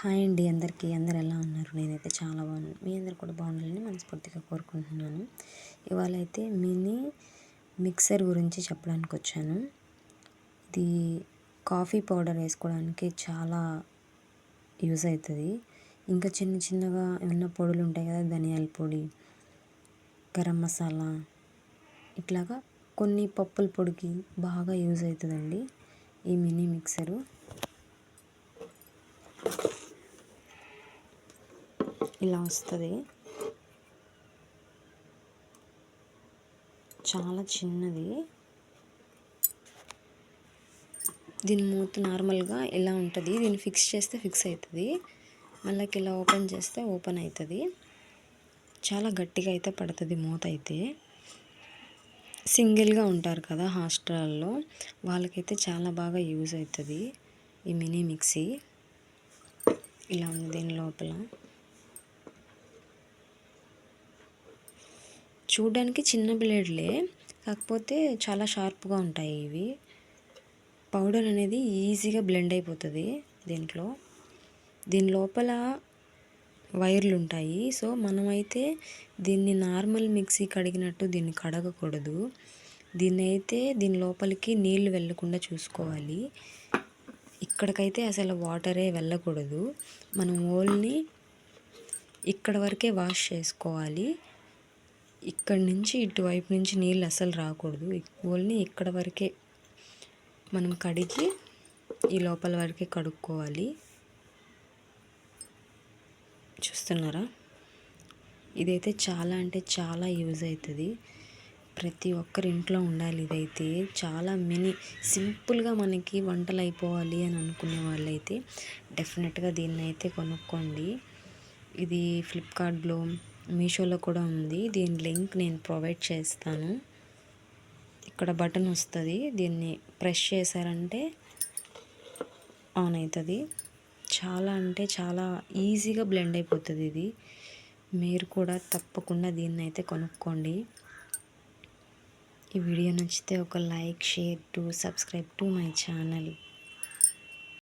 Hi అండి అందరికీ. అందరు ఎలా ఉన్నారు? నేనైతే చాలా బాగున్నాను. మీ అందరు కూడా బాగుండాలని మనస్ఫూర్తిగా కోరుకుంటున్నాను. ఇవాళ అయితే మినీ మిక్సర్ గురించి చెప్పడానికి వచ్చాను. ఇది కాఫీ పౌడర్ వేసుకోవడానికి చాలా యూజ్ అవుతుంది. ఇంకా చిన్న చిన్నగా ఏమన్నా పొడులు ఉంటాయి కదా, ధనియాల పొడి, గరం మసాలా, ఇట్లాగా కొన్ని పప్పుల పొడికి బాగా యూజ్ అవుతుందండి ఈ మినీ మిక్సరు. ఇలా వస్తుంది, చాలా చిన్నది. దీని మూత నార్మల్గా ఇలా ఉంటుంది. దీన్ని ఫిక్స్ చేస్తే ఫిక్స్ అవుతుంది, మళ్ళీ ఇలా ఓపెన్ చేస్తే ఓపెన్ అవుతుంది. చాలా గట్టిగా అయితే పడుతుంది మూత అయితే. సింగిల్గా ఉంటారు కదా హాస్టల్లో, వాళ్ళకైతే చాలా బాగా యూజ్ అవుతుంది ఈ మినీ మిక్సీ. ఇలా ఉంది దీని లోపల. చూడడానికి చిన్న బ్లేడ్లే, కాకపోతే చాలా షార్ప్గా ఉంటాయి ఇవి. పౌడర్ అనేది ఈజీగా బ్లెండ్ అయిపోతుంది దీంట్లో. దీని లోపల వైర్లు ఉంటాయి. సో మనమైతే దీన్ని నార్మల్ మిక్సీ కడిగినట్టు దీన్ని కడగకూడదు. దీన్ని అయితే దీని లోపలికి నీళ్లు వెళ్ళకుండా చూసుకోవాలి. ఇక్కడికైతే అసలు వాటరే వెళ్ళకూడదు. మనం ఓన్లీ ఇక్కడ వరకే వాష్ చేసుకోవాలి. ఇక్కడి నుంచి ఇటువైపు నుంచి నీళ్ళు అసలు రాకూడదు. ఓన్లీ ఇక్కడ వరకే మనం కడిగి ఈ లోపల వరకే కడుక్కోవాలి. చూస్తున్నారా? ఇదైతే చాలా అంటే చాలా యూజ్ అవుతుంది. ప్రతి ఒక్కరి ఇంట్లో ఉండాలి ఇదైతే. చాలా సింపుల్గా మనకి వంటలు అయిపోవాలి అని అనుకునే వాళ్ళైతే డెఫినెట్గా దీన్ని అయితే కొనుక్కోండి. ఇది ఫ్లిప్కార్ట్లో, మీషోలో కూడా ఉంది. దీని లింక్ నేను ప్రొవైడ్ చేస్తాను. ఇక్కడ బటన్ వస్తుంది, దీన్ని ప్రెస్ చేశారంటే ఆన్ అవుతుంది. చాలా అంటే చాలా ఈజీగా బ్లెండ్ అయిపోతుంది ఇది. మీరు కూడా తప్పకుండా దీన్ని అయితే కొనుక్కోండి. ఈ వీడియో నచ్చితే ఒక like, share to subscribe to my channel.